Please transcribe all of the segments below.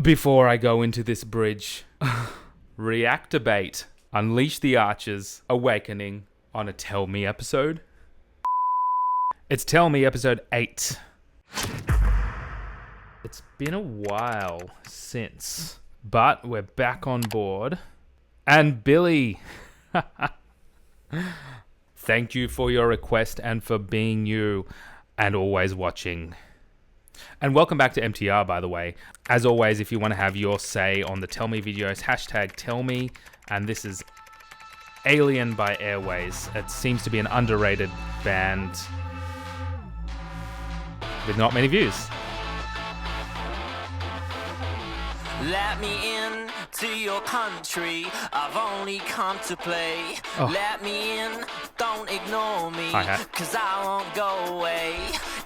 Before I go into this bridge, REACTABAIT, Unleash the Archers, Awakening on a TellMe episode. It's TellMe episode 8. It's been a while since, but we're back on board. And Billy, thank you for your request and for being you and always watching. And welcome back to MTR, by the way. As always, if you want to have your say on the TellMe videos, hashtag TellMe. And this is Alien by Airways. It seems to be an underrated band with not many views. Let me in to your country. I've only come to play. Let me in, don't ignore me. Hi-hat. Cause I won't go away.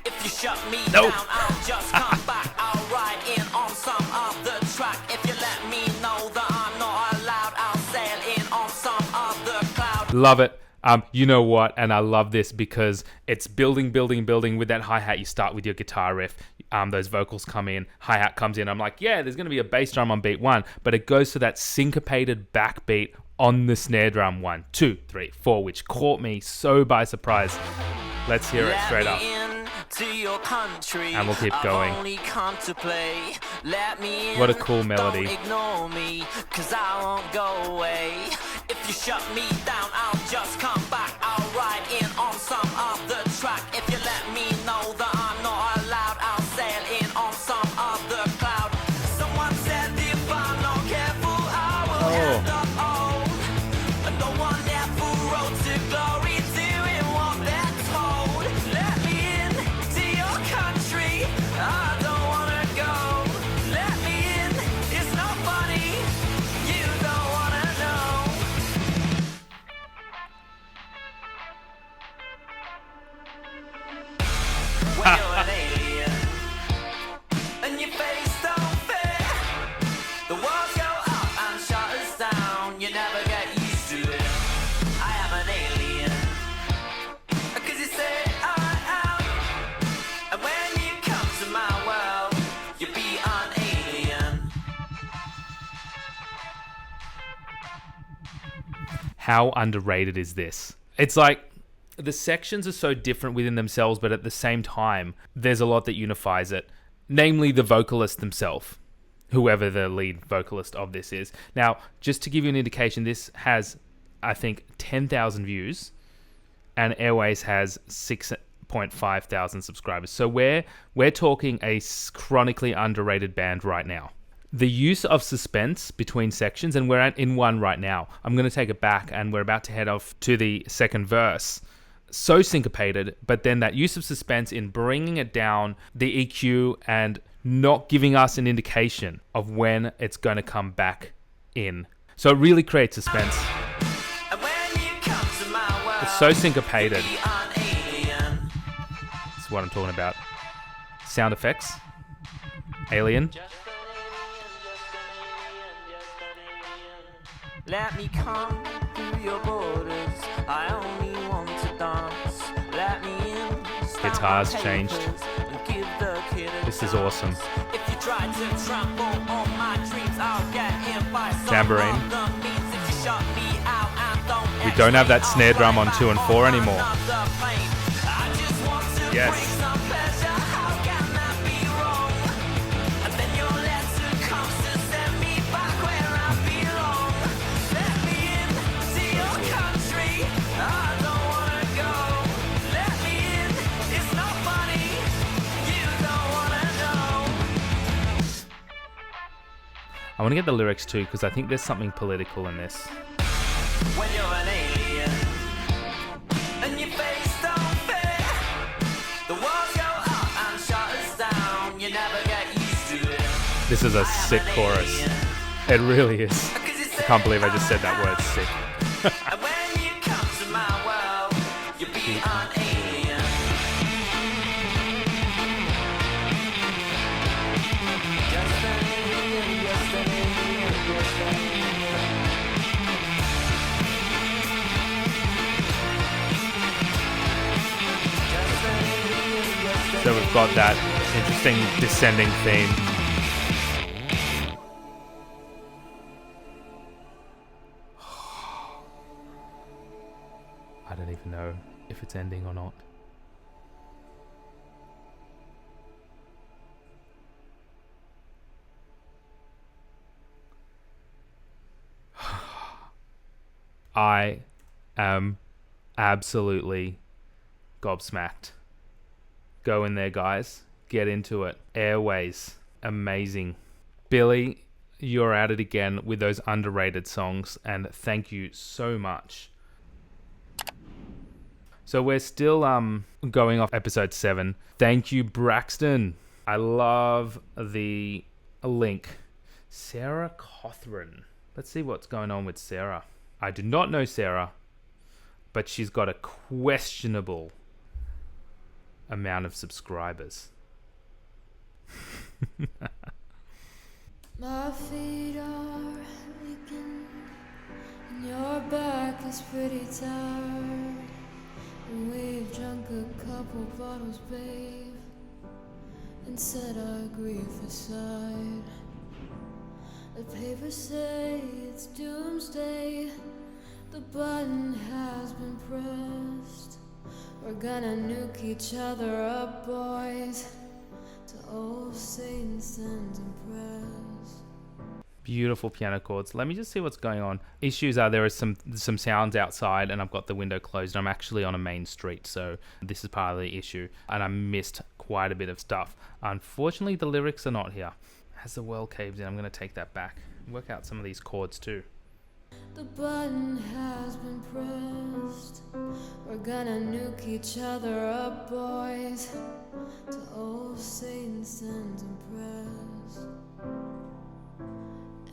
If you shut me down, I'll just come back. I'll ride in on some other track. If you let me know that I'm not allowed, I'll sail in on some other cloud. Love it. You know what? And I love this because it's building with that hi-hat. You start with your guitar riff. Those vocals come in. Hi-hat comes in. I'm like, yeah, there's going to be a bass drum on beat 1. But it goes to that syncopated backbeat on the snare drum 1, 2, 3, 4, which caught me so by surprise. Let's hear it straight up. To your country, and we'll keep going. I've only come to play. Let me in, what a cool melody. Don't ignore me, cause I won't go away. If you shut me down, I'll just come back. I'll ride in on some other track. If you let me know that I'm not allowed, I'll sail in on some other cloud. Someone said if I'm not careful, I will end up old. And no one ever wrote to glory doing what they're told. Let me in to your country, I don't wanna go. Let me in, it's not funny, you don't wanna know. When you're an alien and your face don't fit, the walls go up and shut us down. You never get used to it. I am an alien, cause you say I am. And when you come to my world, you be an alien. How underrated is this? It's like the sections are so different within themselves, but at the same time, there's a lot that unifies it. Namely, the vocalist themselves, whoever the lead vocalist of this is. Now, just to give you an indication, this has, I think, 10,000 views, and Airways has 6.5 thousand subscribers. So we're talking a chronically underrated band right now. The use of suspense between sections, and we're in one right now. I'm going to take it back, and we're about to head off to the second verse. So syncopated, but then that use of suspense in bringing it down, the EQ, and not giving us an indication of when it's going to come back in. So it really creates suspense. And when you come to my world, It's so syncopated. you be an alien. That's what I'm talking about. Sound effects. Alien. Let me come through your borders. I only want to dance. Let me in. Guitars changed. This is awesome. If you try to trample on my dreams, I'll get in by some Tambourine. other means. If you shut me out and don't We don't have that snare drum on 2 and 4 anymore. another plane. I just want to Yes. bring some pleasure. How can that be wrong? And then your letter comes to send me back where I belong. Let me in to your country. I don't wanna go. Let me in. It's not funny. You don't wanna know. I want to get the lyrics too, because I think there's something political in this. When you're an alien and your face don't fit, the walls go up and shut us down. You never get used to it. This is a sick chorus. It really is. I can't believe I just said that word, sick. And when you come to my world, you be an alien. Just an alien, just an alien, just an alien. So we've got that interesting descending theme. if it's ending or not. I am absolutely gobsmacked. Go in there, guys. Get into it. Airways. Amazing. Billy, you're at it again with those underrated songs, and thank you so much. So we're still going off episode 7. Thank you, Braxton. I love the link. Sarah Cothran. Let's see what's going on with Sarah. I do not know Sarah, but she's got a questionable amount of subscribers. My feet are aching and your back is pretty tired, and we've drunk a couple bottles, babe, and set our grief aside. The papers say it's doomsday, the button has been pressed, we're gonna nuke each other up, boys, to old Satan sends and press. Beautiful piano chords. Let me just see what's going on. Issues are there are some sounds outside, and I've got the window closed. I'm actually on a main street, so this is part of the issue, and I missed quite a bit of stuff. Unfortunately, the lyrics are not here. As the world caves in, I'm going to take that back. Work out some of these chords too. The button has been pressed, we're gonna nuke each other up, boys, to old Satan sends and press.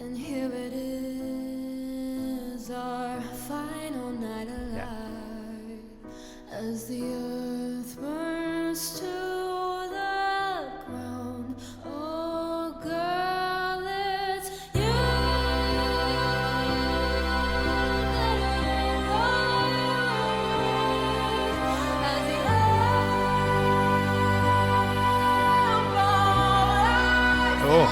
And here it is, our final night alive, as the earth burns to the ground. Oh girl, it's you that I as the earth Oh.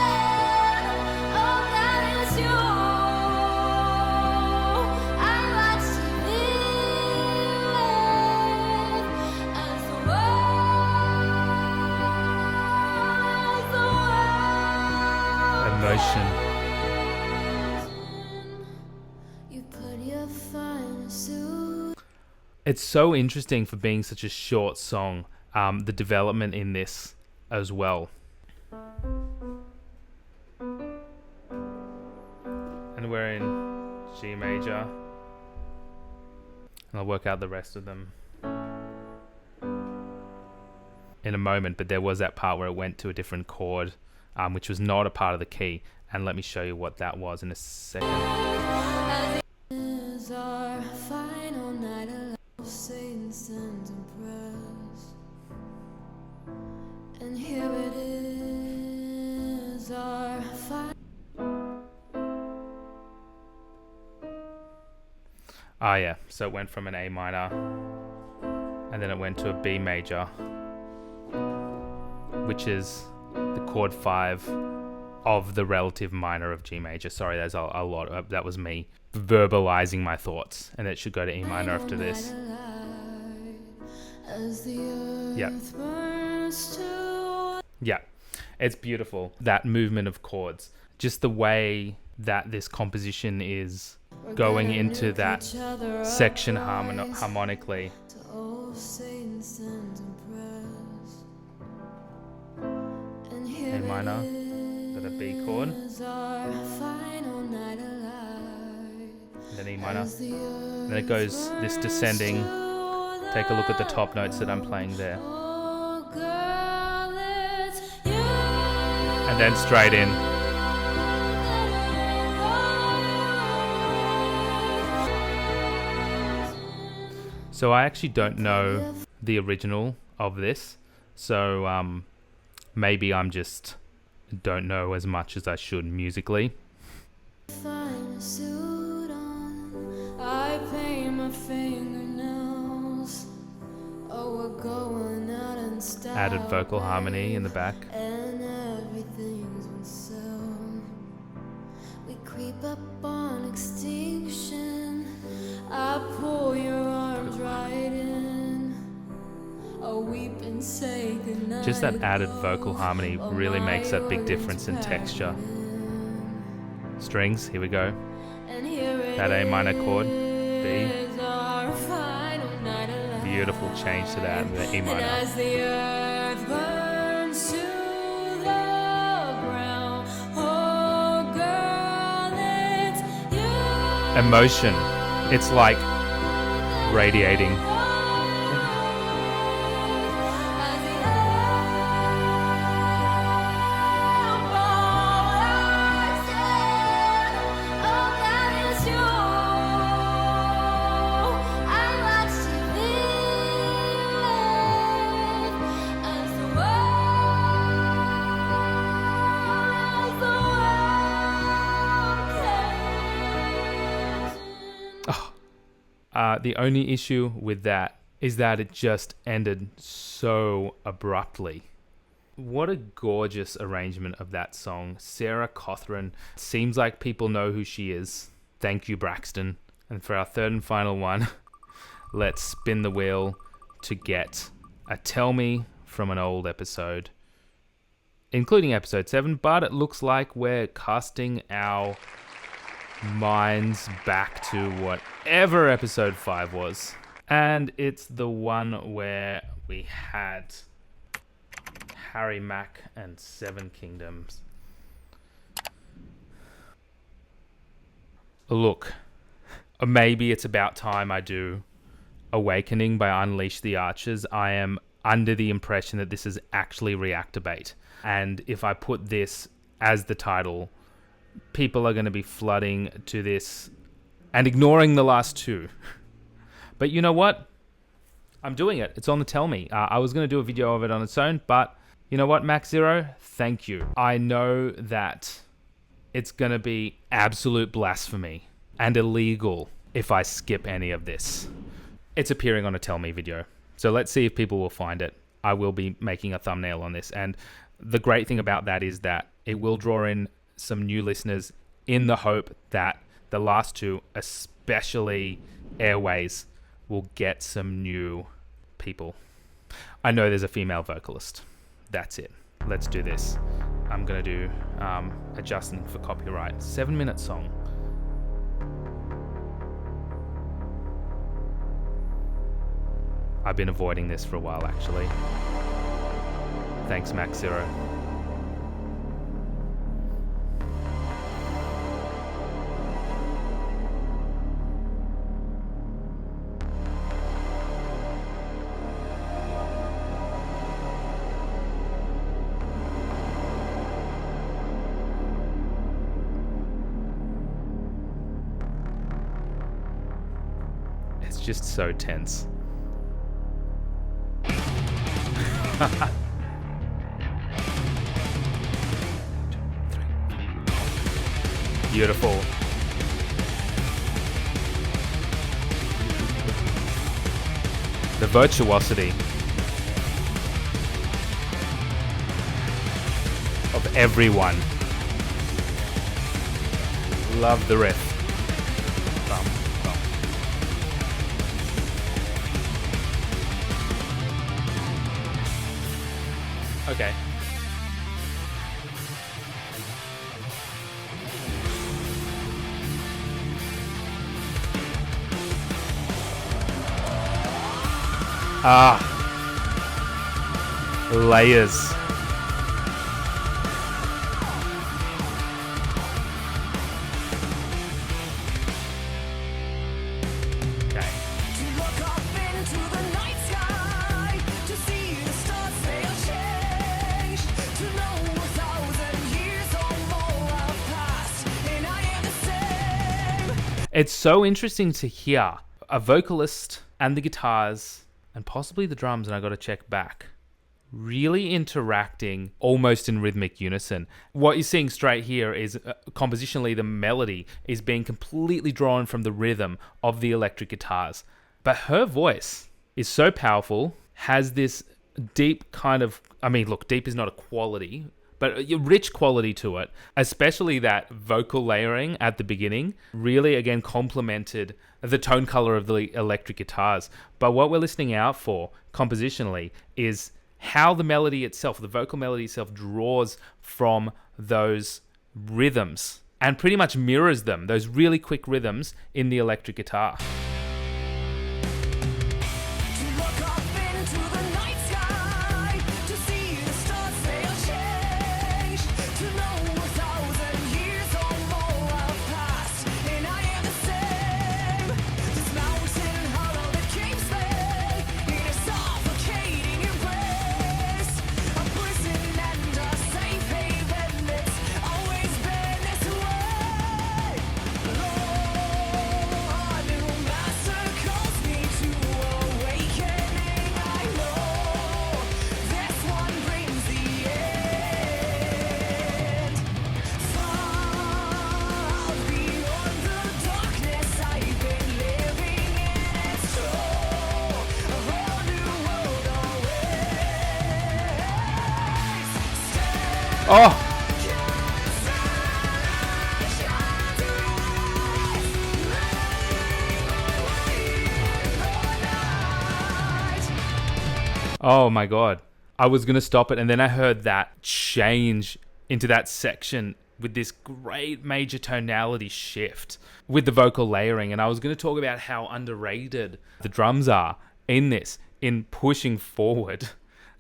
Emotion. It's so interesting for being such a short song, the development in this as well. And we're in G major. I'll work out the rest of them in a moment, but there was that part where it went to a different chord, which was not a part of the key, and let me show you what that was in a second. Is our final night alive, Satan sends and press. And here it is, our final. Ah yeah, so it went from an A minor, and then it went to a B major, which is the chord 5 of the relative minor of G major. Sorry, there's a lot. That was me verbalizing my thoughts, and it should go to E minor after this. Yeah. Yeah, it's beautiful, that movement of chords. Just the way that this composition is going into that section harmonically. A minor, got a B chord, then E minor, and then it goes this descending. Take a look at the top notes that I'm playing there, and then straight in. So I actually don't know the original of this, so maybe I'm just don't know as much as I should musically. Find a suit on, I paint my fingernails. Oh, we're going out in style, Added vocal harmony in the back. and everything's been sold. We creep up on extinction. I pull your arms right in. I'll weep and say goodnight. Just that added vocal harmony really makes that big difference in texture. Strings, here we go. That A minor chord, B. Beautiful change to that, and the E minor. As the earth burns to the ground, oh girl, it's you. Emotion, it's like radiating. As the earth burns, oh God, it's you. I watched you live as the world came. The only issue with that is that it just ended so abruptly. What a gorgeous arrangement of that song. Sarah Cothran. Seems like people know who she is. Thank you, Braxton. And for our third and final one, let's spin the wheel to get a Tell Me from an old episode, including episode 7, but it looks like we're casting our minds back to whatever episode 5 was. And it's the one where we had Harry Mack and Seven Kingdoms. Look, maybe it's about time I do Awakening by Unleash the Archers. I am under the impression that this is actually REACTABAIT. And if I put this as the title, people are going to be flooding to this and ignoring the last two. But you know what? I'm doing it. It's on the TellMe. I was going to do a video of it on its own, but you know what, Max Zero? Thank you. I know that it's going to be absolute blasphemy and illegal if I skip any of this. It's appearing on a TellMe video. So let's see if people will find it. I will be making a thumbnail on this. And the great thing about that is that it will draw in some new listeners in the hope that the last two, especially Airways, will get some new people. I know there's a female vocalist. That's it. Let's do this. I'm going to do adjusting for copyright. 7-minute song. I've been avoiding this for a while, actually. Thanks, Max Zero. It's just so tense. Beautiful. The virtuosity of everyone. Love the riff. Bum, bum. Okay. Layers. Okay. To look up into the night sky, to see the stars sail change, to know 1,000 years or more have passed, and I am the same. It's so interesting to hear a vocalist and the guitars and possibly the drums, and I got to check back, really interacting almost in rhythmic unison. What you're seeing straight here is compositionally the melody is being completely drawn from the rhythm of the electric guitars. But her voice is so powerful, has this deep kind of, I mean, look, deep is not a quality, but a rich quality to it, especially that vocal layering at the beginning really, again, complemented the tone color of the electric guitars. But what we're listening out for compositionally is how the melody itself, the vocal melody itself, draws from those rhythms and pretty much mirrors them, those really quick rhythms in the electric guitar. Oh! Oh my God. I was going to stop it, and then I heard that change into that section with this great major tonality shift with the vocal layering. And I was going to talk about how underrated the drums are in this, in pushing forward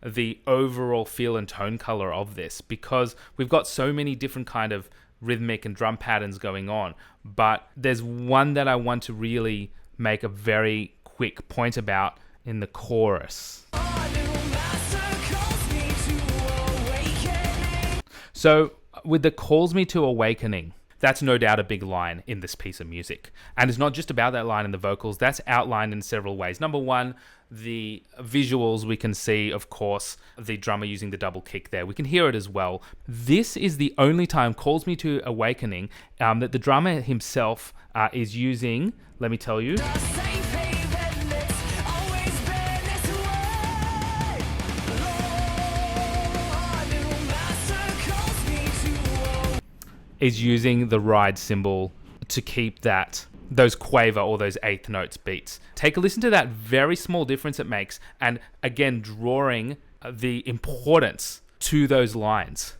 the overall feel and tone color of this, because we've got so many different kind of rhythmic and drum patterns going on. But there's one that I want to really make a very quick point about in the chorus. So with the calls me to awakening, that's no doubt a big line in this piece of music. And it's not just about that line in the vocals, that's outlined in several ways. Number one, the visuals we can see, of course, the drummer using the double kick there. We can hear it as well. This is the only time, calls me to awakening, that the drummer himself is using, let me tell you, is using the ride cymbal to keep those quaver or those eighth notes beats. Take a listen to that very small difference it makes, and again, drawing the importance to those lines.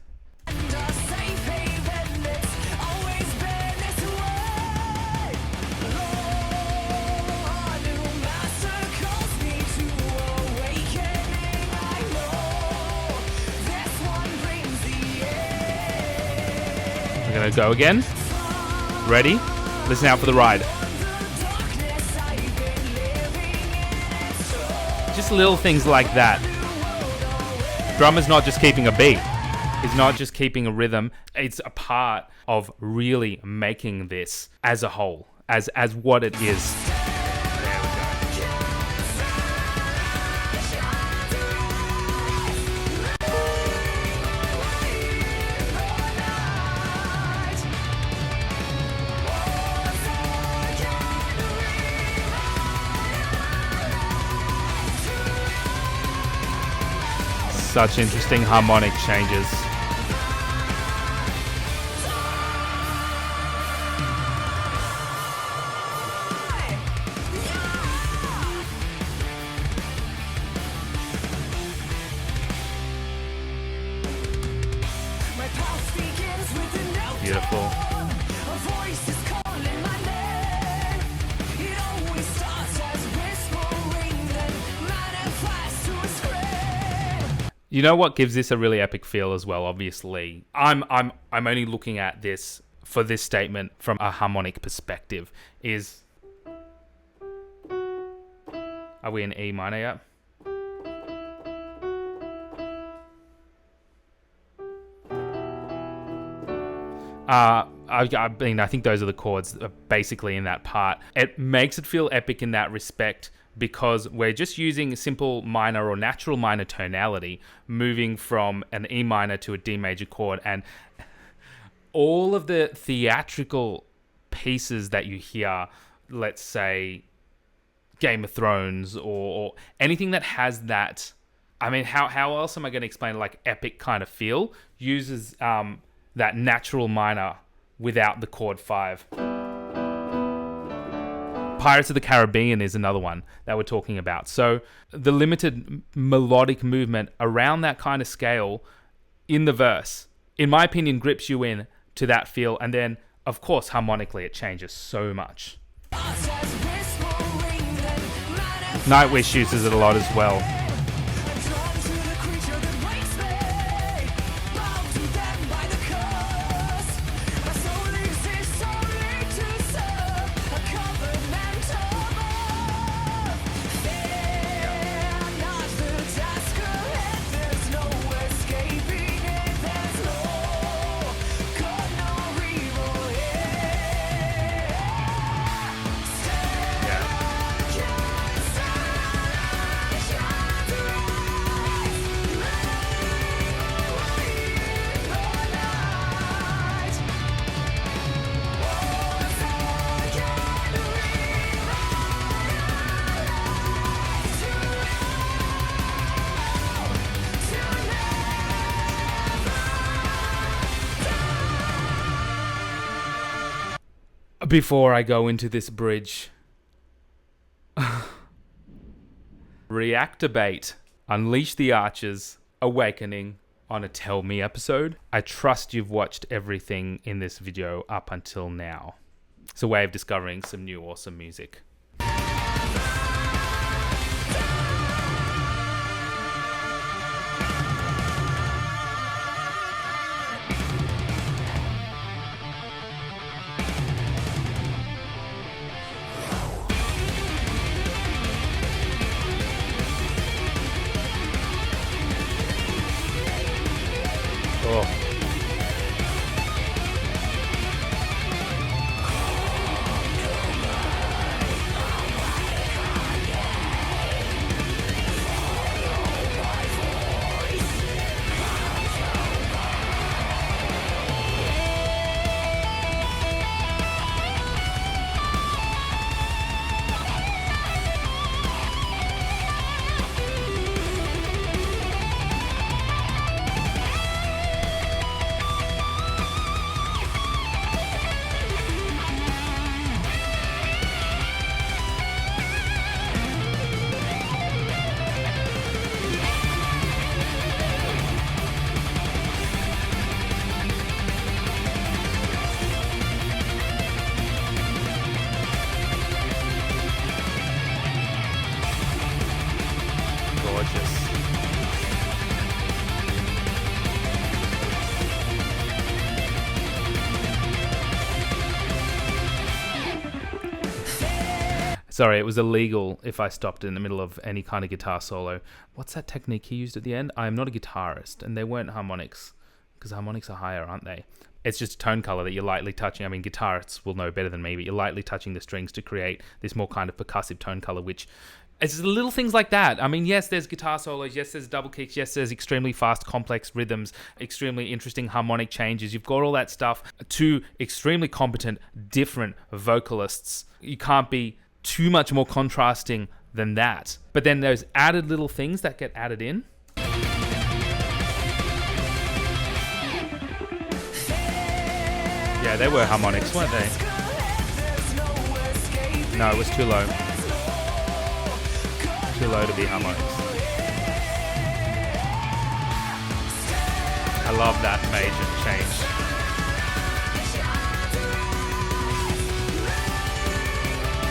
We're gonna go again. Ready? Listen out for the ride. Just little things like that. Drummer's not just keeping a beat. He's not just keeping a rhythm. It's a part of really making this as a whole, as what it is. Such interesting harmonic changes. Beautiful. You know what gives this a really epic feel as well, obviously? I'm only looking at this for this statement from a harmonic perspective. Are we in E minor yet? I think those are the chords basically in that part. It makes it feel epic in that respect, because we're just using simple minor or natural minor tonality, moving from an E minor to a D major chord, and all of the theatrical pieces that you hear, let's say Game of Thrones or anything that has that I mean, how else am I going to explain like epic kind of feel? Uses that natural minor without the chord 5. Pirates of the Caribbean is another one that we're talking about. So the limited melodic movement around that kind of scale in the verse, in my opinion, grips you in to that feel. And then, of course, harmonically, it changes so much. Nightwish uses it a lot as well. Before I go into this bridge, REACTABAIT, Unleash the Archers, Awakening on a TellMe episode. I trust you've watched everything in this video up until now. It's a way of discovering some new awesome music. Oh. Gorgeous. Sorry, it was illegal if I stopped in the middle of any kind of guitar solo. What's that technique he used at the end? I am not a guitarist, and they weren't harmonics, because harmonics are higher, aren't they? It's just a tone color that you're lightly touching. I mean, guitarists will know better than me, but you're lightly touching the strings to create this more kind of percussive tone color, which it's little things like that. I mean, yes, there's guitar solos. Yes, there's double kicks. Yes, there's extremely fast, complex rhythms, extremely interesting harmonic changes. You've got all that stuff. Two extremely competent, different vocalists. You can't be too much more contrasting than that. But then those added little things that get added in. Yeah, they were harmonics, weren't they? No, it was too low. Too low to be harmonics. I love that major change.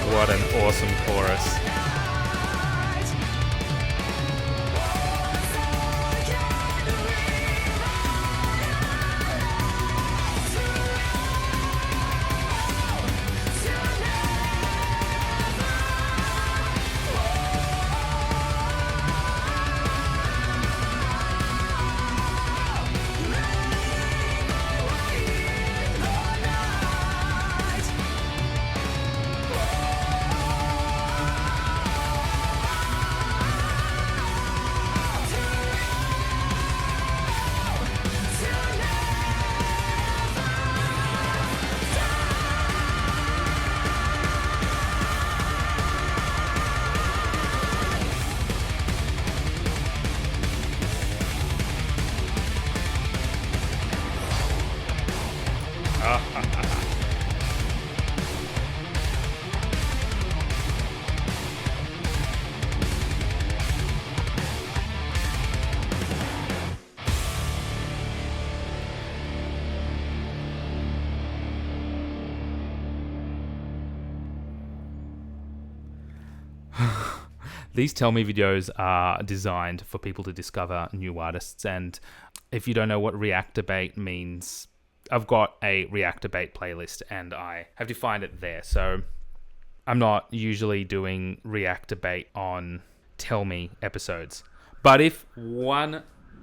What an awesome chorus. These Tell Me videos are designed for people to discover new artists. And if you don't know what REACTABAIT means, I've got a REACTABAIT playlist and I have defined it there. So I'm not usually doing REACTABAIT on Tell Me episodes. But if one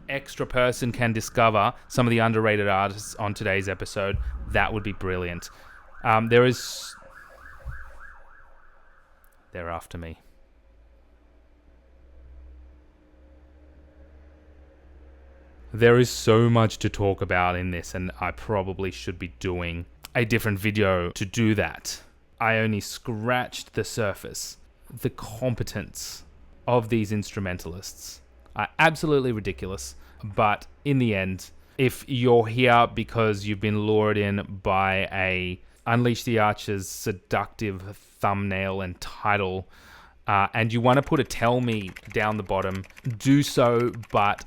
extra person can discover some of the underrated artists on today's episode, that would be brilliant. They're after me. There is so much to talk about in this, and I probably should be doing a different video to do that. I only scratched the surface. The competence of these instrumentalists are absolutely ridiculous, but in the end, if you're here because you've been lured in by a Unleash the Archer's seductive thumbnail and title, and you want to put a Tell Me down the bottom, do so, but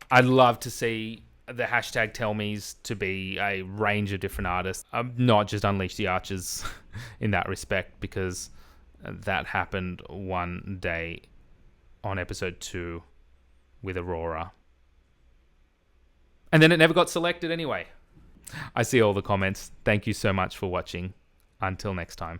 I'd love to see the hashtag TellMe's to be a range of different artists, not just Unleash the Archers in that respect, because that happened one day on episode 2 with Aurora. And then it never got selected anyway. I see all the comments. Thank you so much for watching. Until next time.